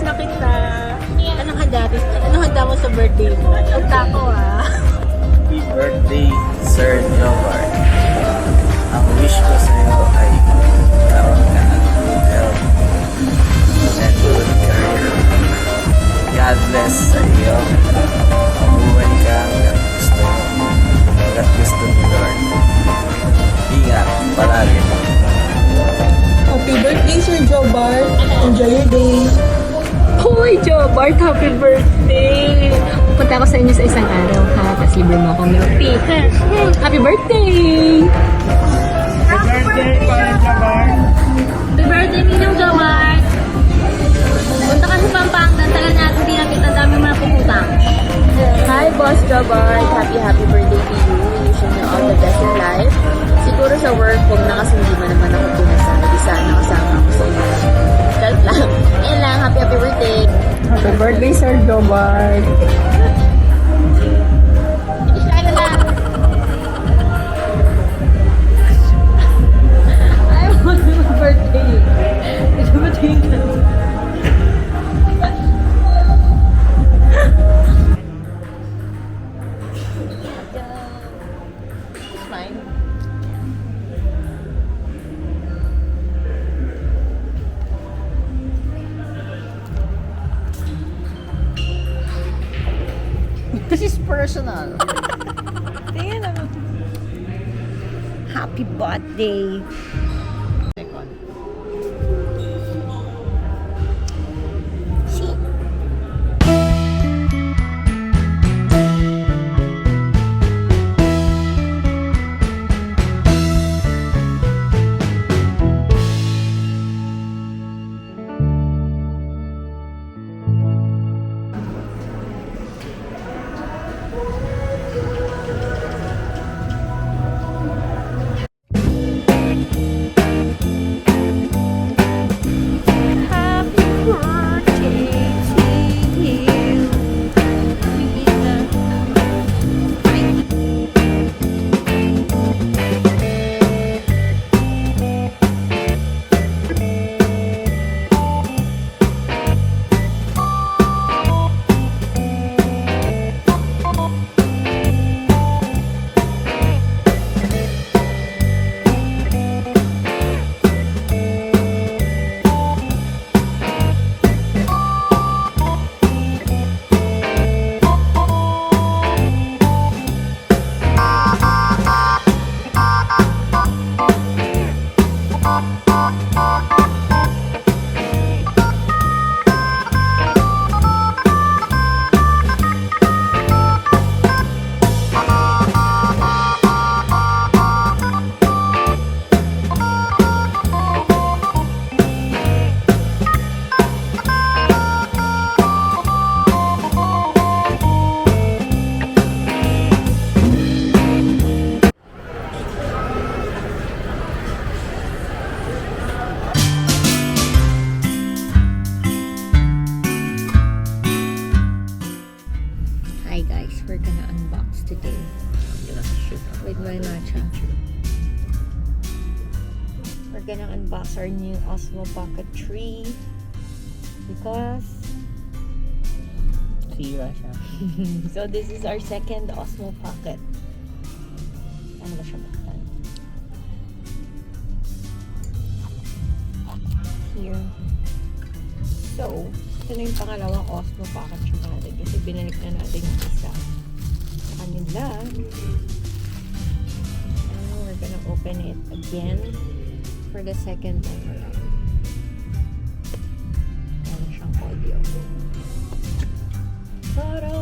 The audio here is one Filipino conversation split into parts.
Namiss na kita. Anong handa? Anong handa mo sa birthday mo? Handa ko Happy birthday, Sir Jomar. Ang wish ko sa iyo ay karoon ka ng good health and good career. God bless sa iyo. Mabuhay ka hanggang gusto mo. Hanggang gusto ni Lord. Ingat palagi. Happy birthday, Sir Jobart. Enjoy your day. Hoy, Jobart! Happy birthday! Punta ako sa inyo sa isang araw, ha? Tapos libre mo akong milk tea, ha? Happy birthday! Happy birthday, Parang Jomar. Happy birthday, Ninong Jobart! Punta ka sa Pampanga, tagal natin hindi nakita, ang dami mga puputang. Hi, Boss Jobart. Happy birthday to you. Wishing you all the best in life. Siguro sa work, kung nakasindi mo naman ako pinasa, di sana kasama ako sa inyo. Joke lang. Yan lang. Happy birthday. Happy birthday, Sir Jobart. Isa na lang. Ayaw mo na birthday. Ito ba tingin? This is personal. Tingnan naman. Happy birthday. Second. Hi guys, we're gonna unbox today with my matcha. We're gonna unbox our new Osmo Pocket 3 because Sira siya. so this is our second Osmo Pocket. Ano ba siya buksan? Here. So, ito na yung pangalawang Osmo Pocket siya natin kasi binalik na natin yung isa sa kanila. Now, we're gonna open it again for the second time around. Meron siyang audio. Ta-da!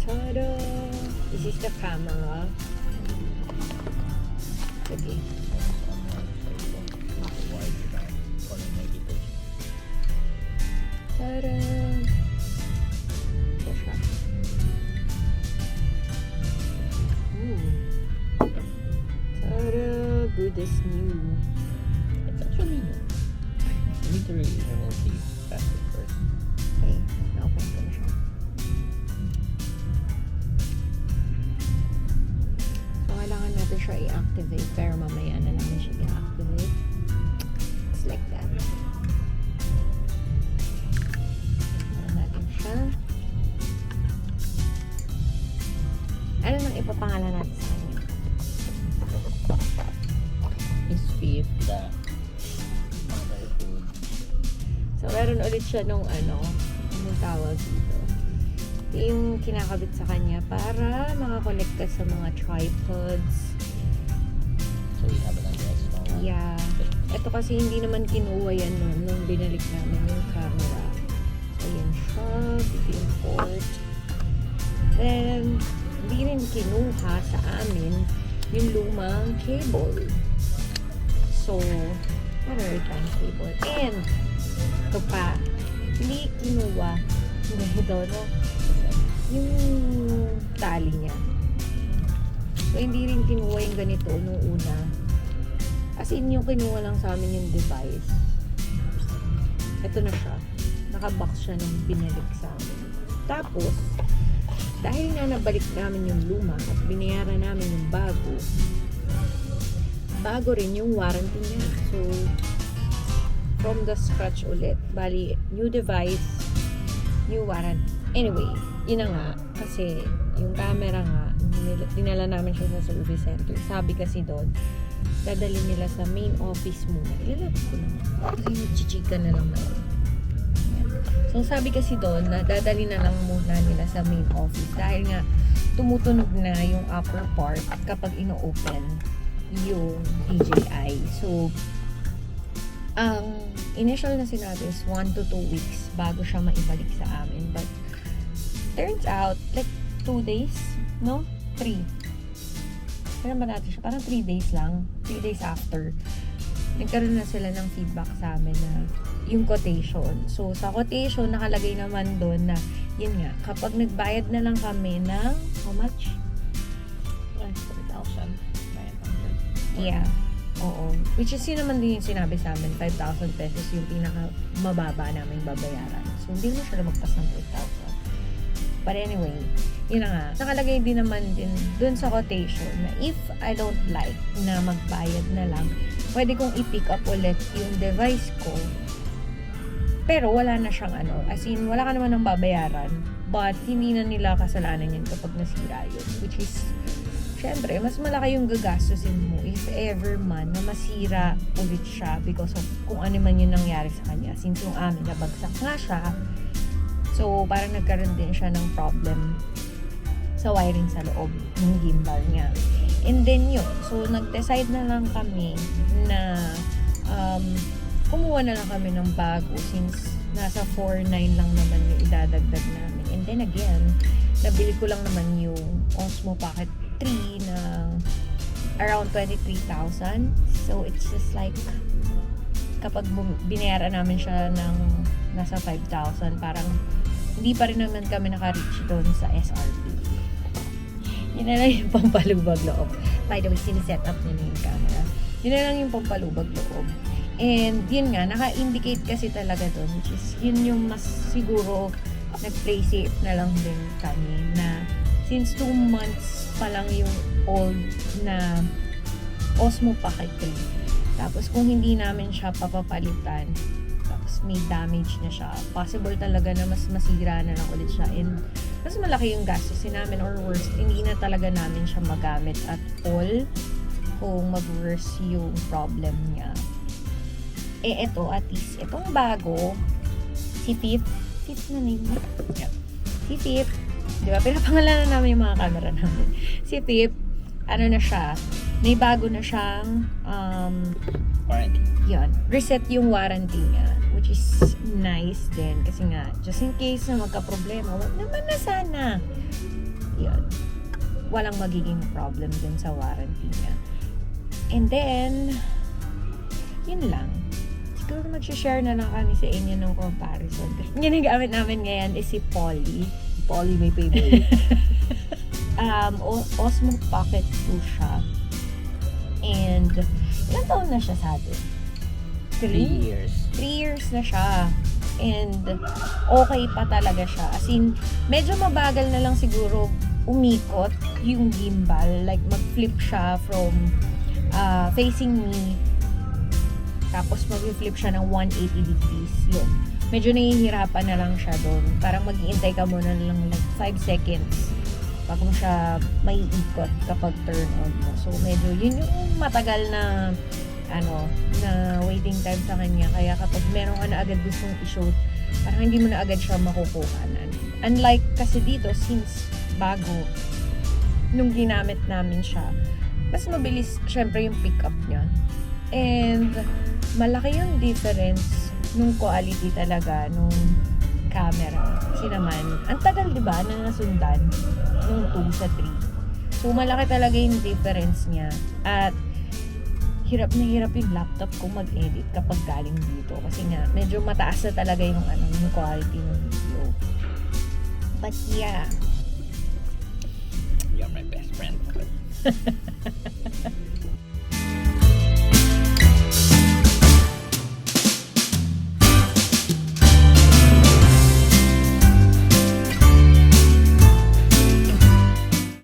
Ta-da! This is the camera. Okay. Ta-da! Ito siya. Ta-da! Good as new. It's actually new. You need to really remove the plastic first. Okay. Na-open ko na siya. So, kailangan natin siya i-activate pero mamaya na namin siya i-activate. just like that. Ayan natin siya. Ano nang ipapangalan natin sa kanya? Is fifth the motherhood. So, meron ulit siya nung anong tawag dito. Ito yung kinakabit sa kanya para makakonect ka sa mga tripods. So we have another extra one. Yeah. Ito kasi hindi naman kinuha yan nung binalik namin yung camera. So, yan siya. Dito yung port. Then, hindi rin kinuha sa amin yung lumang cable. So, another time cable. And, ito pa, hindi kinuha yung tali niya. So, hindi rin kinuha yung ganito nung una. As in, yung kinuha lang sa amin yung device. Ito na siya. Nakabox siya nung binalik sa amin. Tapos, dahil nga nabalik namin yung luma at binayaran namin yung bago rin yung warranty niya. So, from the scratch ulit. Bali, new device, new warranty. Anyway, yun na nga. Kasi, yung camera nga, dinala namin siya sa service center. Sabi kasi doon, dadali nila sa main office muna. Ilalabas ko naman. Kasi nagchichika na lang naman. So, sabi kasi doon na dadali na lang muna nila sa main office dahil nga tumutunog na yung upper part kapag ino-open yung DJI. So, ang initial na sinabi is 1 to 2 weeks bago siya maibalik sa amin. But, turns out, like 2 days, no? 3. Kailan ba natin siya? Parang 3 days lang. 3 days after. Nagkaroon na sila ng feedback sa amin na yung quotation. So, sa quotation, nakalagay naman doon na, yun nga, kapag nagbayad na lang kami ng, how much? 4,900. Yeah. Oo. Which is, yun naman din yung sinabi sa amin, 5,000 pesos yung pinaka mababa namin babayaran. So, hindi mo siya magpas ng 4,000. But anyway, yun na nga. Nakalagay din naman din dun sa quotation na if I don't like na magbayad na lang, pwede kong i-pick up ulit yung device ko. Pero wala na siyang as in, wala ka naman ng babayaran. But, hindi na nila kasalanan yun kapag nasira yun. Which is, syempre, mas malaki yung gagastusin mo if ever man na masira ulit siya because of kung ano man yung nangyari sa kanya. Since yung amin, nabagsak nga siya. So, parang nagkaroon din siya ng problem sa wiring sa loob ng gimbal niya. And then yun. So, nag-decide na lang kami na kumuha na lang kami ng bago since nasa 4,900 lang naman yung idadagdag namin. And then again, nabili ko lang naman yung Osmo Pocket 3 ng around 23,000. So, it's just like kapag binayaran namin siya ng nasa 5,000, parang hindi pa rin naman kami naka-reach doon sa SRP. Yun na lang yung pampalubag loob. By the way, siniset up nila yung camera. Yun na lang yung pampalubag loob. And yun nga, naka-indicate kasi talaga doon, which is yun yung mas siguro nag-play safe na lang din kami na since 2 months pa lang yung old na Osmo Pocket 3. Tapos kung hindi namin siya papapalitan, tapos may damage na siya, possible talaga na mas masira na lang ulit siya. And mas malaki yung gastusin namin or worse, hindi na talaga namin siya magamit at all kung mag-worse yung problem niya. Eh, eto, at least, itong bago, si Fifth na name mo? Yeah. Si Fifth, di ba, pinapangalanan namin yung mga camera namin. Si Fifth, ano na siya, may bago na siyang, Warranty. yun, reset yung warranty niya, which is nice din, kasi nga, just in case na magka-problema, wag naman na sana. Yun, walang magiging problem din sa warranty niya. And then, yun lang. Siguro mag-share na lang kami sa inyo ng comparison. Yung gamit namin ngayon is si Polly. Polly may favorite. Osmo Pocket 2 siya. And, ilang taon na siya sa atin? 3 years. 3 years na siya. And, okay pa talaga siya. As in, medyo mabagal na lang siguro umikot yung gimbal. Like, mag-flip siya from facing me Tapos mag-flip siya ng 180 degrees. Yun. Medyo nahihirapan na lang siya doon. Parang mag-iintay ka muna lang like 5 seconds bago mo siya may ikot kapag turn on mo. So, medyo yun yung matagal na na waiting time sa kanya. Kaya kapag meron ka na agad gustong i-shoot, parang hindi mo na agad siya makukuhanan. Unlike kasi dito, since bago, nung ginamit namin siya, mas mabilis syempre yung pick up niya. And malaki yung difference nung quality talaga nung camera. Kasi naman, ang tagal diba na nasundan nung 2 sa 3. So malaki talaga yung difference niya. At hirap na hirap yung laptop ko mag-edit kapag galing dito. Kasi nga, medyo mataas na talaga yung yung quality ng video. But yeah. You're my best friend.